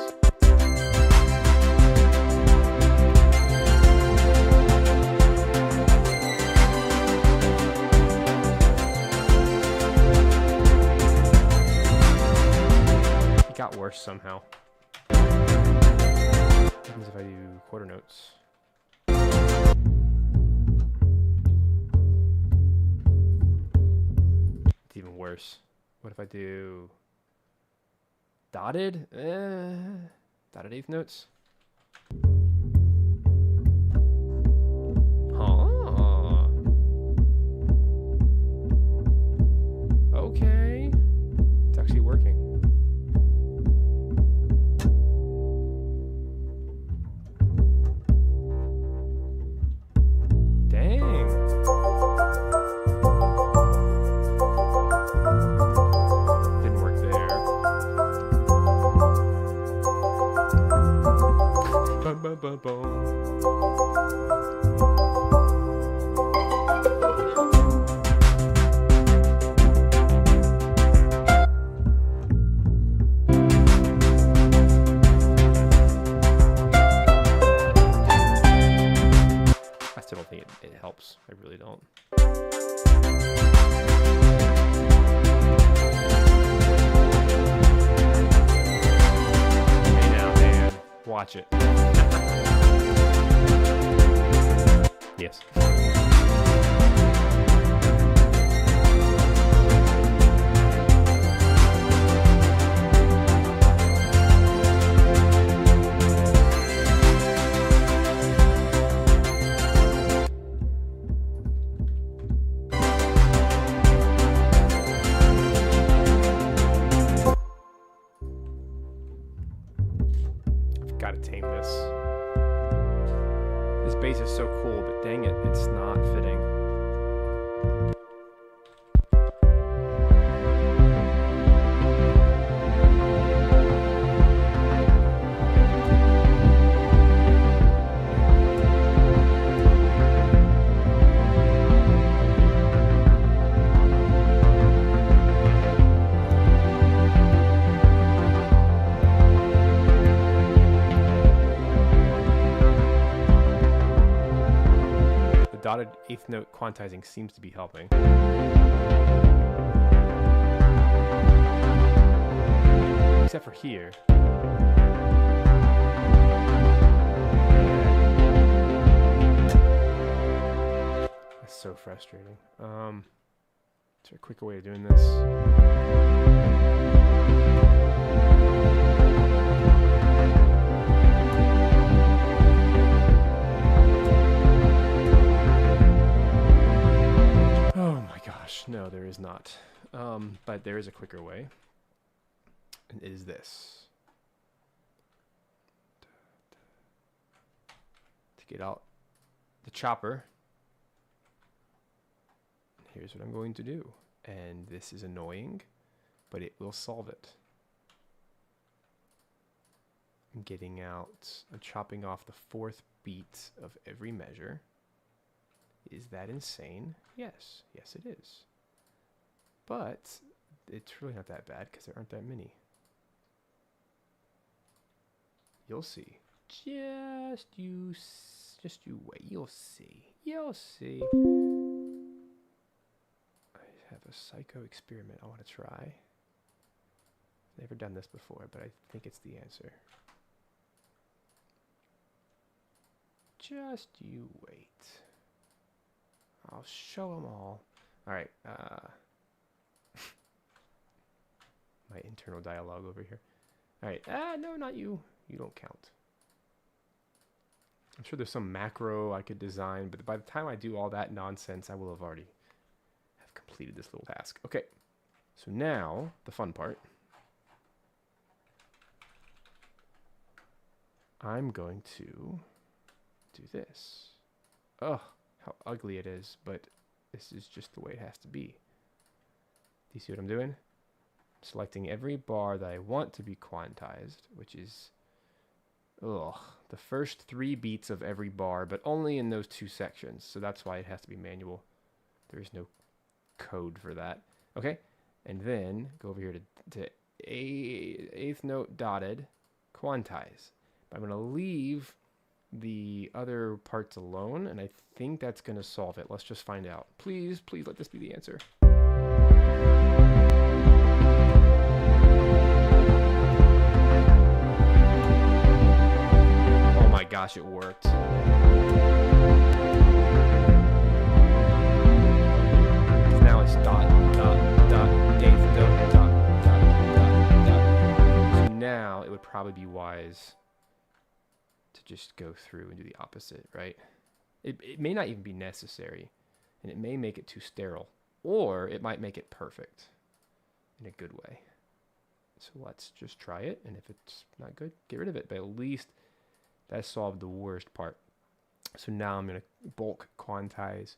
S1: It got worse somehow. What happens if I do quarter notes? It's even worse. What if I do dotted? Dotted eighth notes? Huh. Okay. It's actually working. Dang. Didn't work there. Bum, bum, bum, bum. I still don't think it helps. I really don't. Hey now, Dan. Watch it. Yes. I've got to tame this. This bass is so cool, but dang it, it's not fitting. Dotted eighth note quantizing seems to be helping. Except for here. That's so frustrating. Is there a quicker way of doing this? No, there is not. But there is a quicker way. And it is this. To get out the chopper. Here's what I'm going to do. And this is annoying, but it will solve it. I'm getting out, I'm chopping off the fourth beat of every measure. Is that insane? Yes. Yes, it is. But it's really not that bad because there aren't that many. You'll see. Just you wait. You'll see. You'll see. I have a psycho experiment I want to try. Never done this before, but I think it's the answer. Just you wait. I'll show them all. All right. My internal dialogue over here. All right. No, not you. You don't count. I'm sure there's some macro I could design, but by the time I do all that nonsense, I will have already have completed this little task. Okay. So now, the fun part. I'm going to do this. Ugh, how ugly it is, but this is just the way it has to be. Do you see what I'm doing? Selecting every bar that I want to be quantized, which is, the first 3 beats of every bar, but only in those 2 sections. So that's why it has to be manual. There is no code for that. Okay, and then go over here to 8th note dotted, quantize. I'm going to leave the other parts alone, and I think that's going to solve it. Let's just find out. Please, please let this be the answer. Oh my gosh, it worked. Now it's dot, dot, dot, 8th note, dot, dot, dot, dot. So now it would probably be wise to just go through and do the opposite, right? It may not even be necessary, and it may make it too sterile, or it might make it perfect in a good way. So let's just try it, and if it's not good, get rid of it. But at least that solved the worst part. So now I'm going to bulk quantize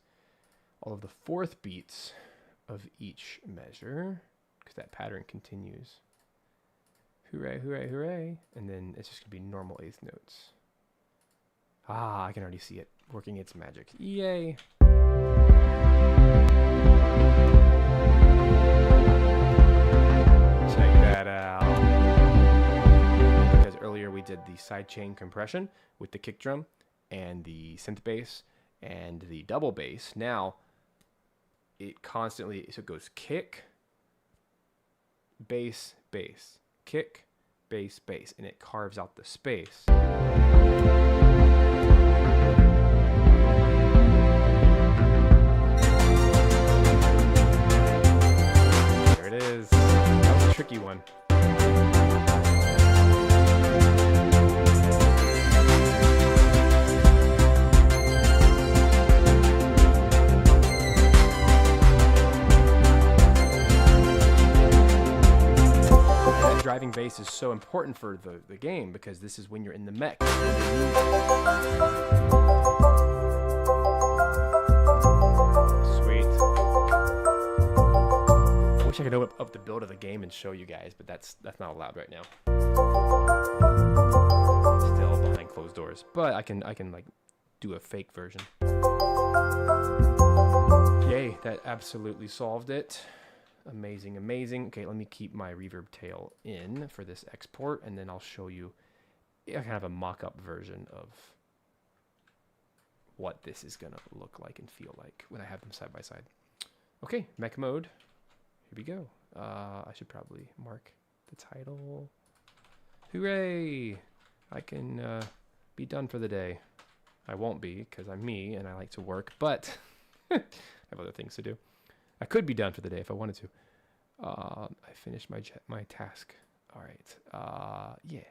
S1: all of the 4th beats of each measure, because that pattern continues. Hooray, hooray, hooray. And then it's just going to be normal 8th notes. Ah, I can already see it working its magic. Yay! Check that out. Because earlier we did the sidechain compression with the kick drum and the synth bass and the double bass. Now it constantly, so it goes kick, bass, bass, kick, bass, bass, and it carves out the space. There it is. That was a tricky one. Driving bass is so important for the game because this is when you're in the mech. Sweet. I wish I could open up the build of the game and show you guys, but that's not allowed right now. Still behind closed doors, but I can like do a fake version. Yay, that absolutely solved it. Amazing, amazing. Okay, let me keep my reverb tail in for this export, and then I'll show you kind of a mock-up version of what this is going to look like and feel like when I have them side by side. Okay, mech mode. Here we go. I should probably mark the title. Hooray! I can be done for the day. I won't be, because I'm me, and I like to work, but I have other things to do. I could be done for the day if I wanted to. I finished my task. All right. Yeah.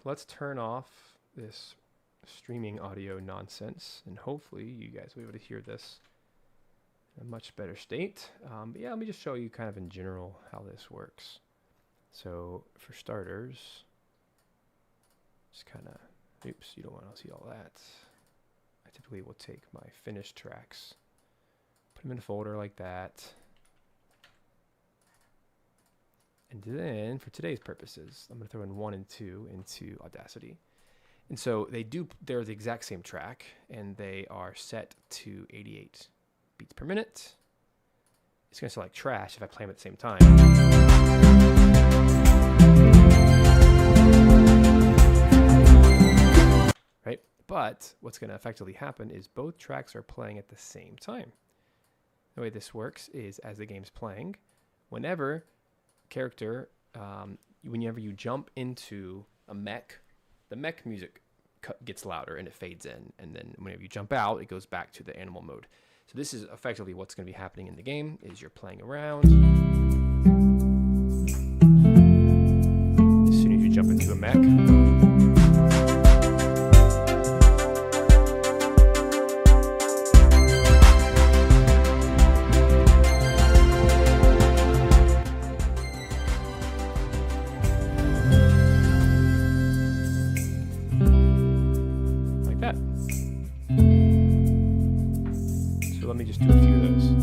S1: let's turn off this streaming audio nonsense, and hopefully you guys will be able to hear this in a much better state. But yeah, let me just show you kind of in general how this works. So for starters, just kind of, oops, you don't want to see all that. I typically will take my finished tracks, put them in a folder like that. And then for today's purposes, I'm going to throw in 1 and 2 into Audacity. And so they're the exact same track, and they are set to 88 beats per minute. It's going to sound like trash if I play them at the same time. Right? But what's going to effectively happen is both tracks are playing at the same time. The way this works is as the game's playing, whenever you jump into a mech, the mech music gets louder and it fades in, and then whenever you jump out, it goes back to the animal mode. So this is effectively what's going to be happening in the game, is you're playing around. As soon as you jump into a mech, let me just do a few of those.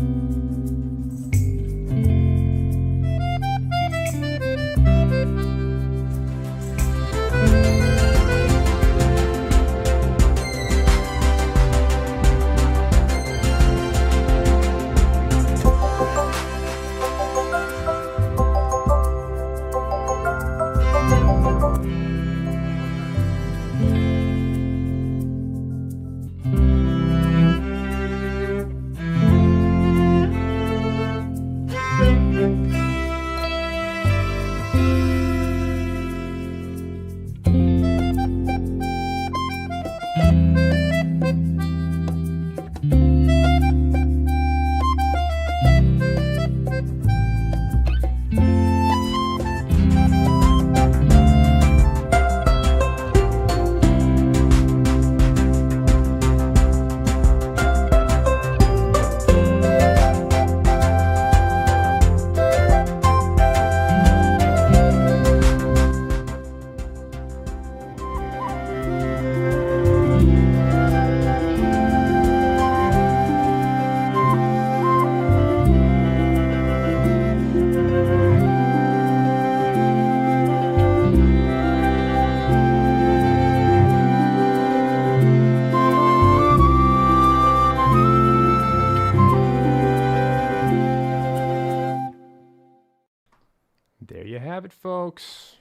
S1: There you have it, folks.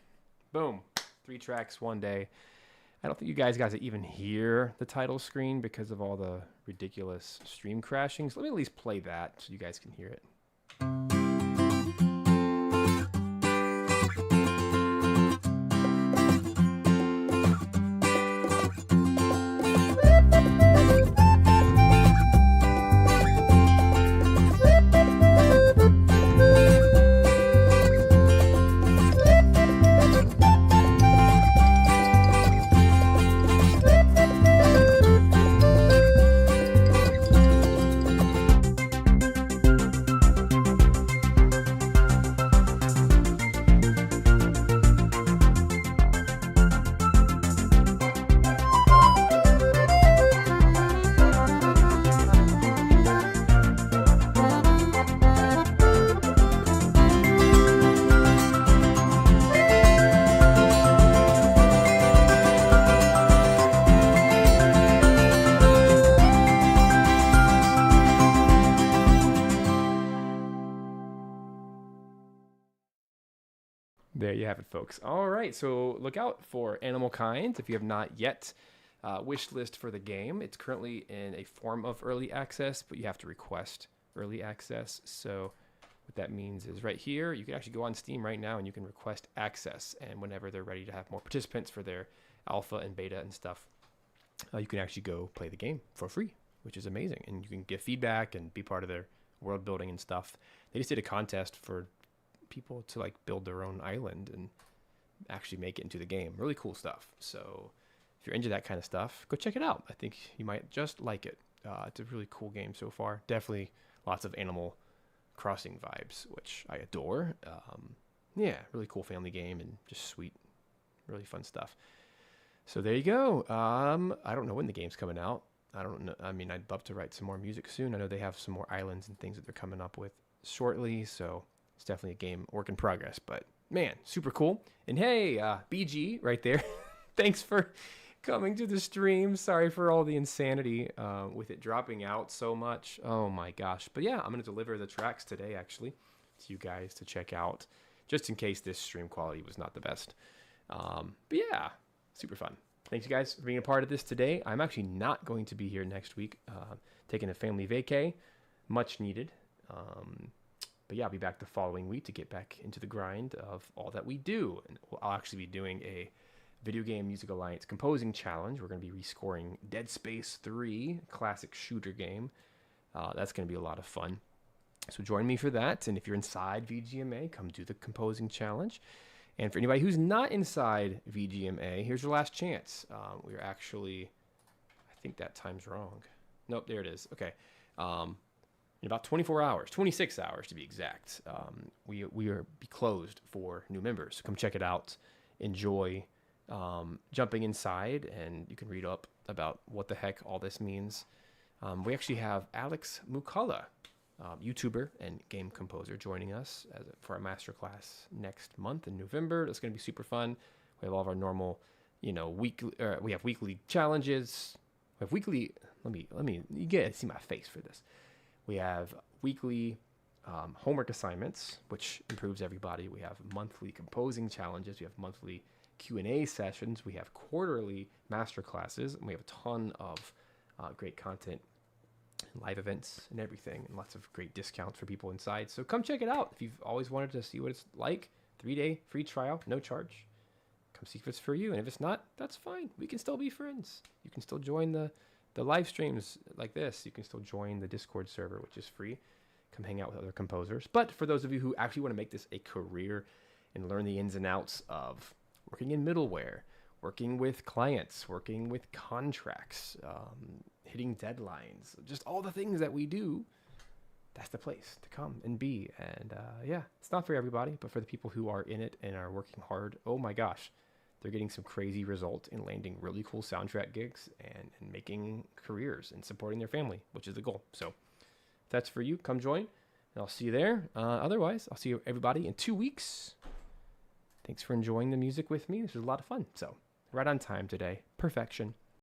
S1: Boom. 3 tracks, 1 day. I don't think you guys got to even hear the title screen because of all the ridiculous stream crashing. So let me at least play that so you guys can hear it. There you have it, folks. All right, so look out for Animalkind if you have not yet wish list for the game. It's currently in a form of early access, but you have to request early access. So what that means is right here, you can actually go on Steam right now and you can request access. And whenever they're ready to have more participants for their alpha and beta and stuff, you can actually go play the game for free, which is amazing. And you can give feedback and be part of their world building and stuff. They just did a contest for people to like build their own island, and actually make it into the game. Really cool stuff. So if you're into that kind of stuff, go check it out. I think you might just like it. It's a really cool game so far. Definitely lots of Animal Crossing vibes, which I adore. Yeah, really cool family game and just sweet, really fun stuff. So there you go. I don't know when the game's coming out. I don't know. I mean, I'd love to write some more music soon. I know they have some more islands and things that they're coming up with shortly. So it's definitely a game work in progress. But man, super cool. And hey, BG right there. Thanks for coming to the stream. Sorry for all the insanity with it dropping out so much. Oh my gosh. But yeah, I'm going to deliver the tracks today actually to you guys to check out, just in case this stream quality was not the best. But yeah, super fun. Thanks, you guys, for being a part of this today. I'm actually not going to be here next week, taking a family vacay, much needed. But yeah, I'll be back the following week to get back into the grind of all that we do. And I'll actually be doing a Video Game Music Alliance Composing Challenge. We're going to be rescoring Dead Space 3, classic shooter game. That's going to be a lot of fun. So join me for that. And if you're inside VGMA, come do the Composing Challenge. And for anybody who's not inside VGMA, here's your last chance. We're actually, I think that time's wrong. Nope, there it is. Okay. In about 24 hours, 26 hours to be exact, we are be closed for new members. So come check it out. Enjoy jumping inside, and you can read up about what the heck all this means. We actually have Alex Mukala, YouTuber and game composer, joining us for our masterclass next month in November. That's going to be super fun. We have all of our normal, weekly. We have weekly challenges. We have weekly. Let me. You get to see my face for this. We have weekly homework assignments, which improves everybody. We have monthly composing challenges. We have monthly Q&A sessions. We have quarterly masterclasses, and we have a ton of great content, live events and everything, and lots of great discounts for people inside. So come check it out. If you've always wanted to see what it's like, 3-day free trial, no charge. Come see if it's for you. And if it's not, that's fine. We can still be friends. You can still join the live streams like this. You can still join the Discord server, which is free. Come hang out with other composers. But for those of you who actually want to make this a career and learn the ins and outs of working in middleware, working with clients, working with contracts, hitting deadlines, just all the things that we do, that's the place to come and be. And yeah, it's not for everybody, but for the people who are in it and are working hard, oh my gosh, they're getting some crazy result in landing really cool soundtrack gigs and making careers and supporting their family, which is the goal. So if that's for you, come join, and I'll see you there. Otherwise, I'll see you everybody in 2 weeks. Thanks for enjoying the music with me. This was a lot of fun. So right on time today. Perfection.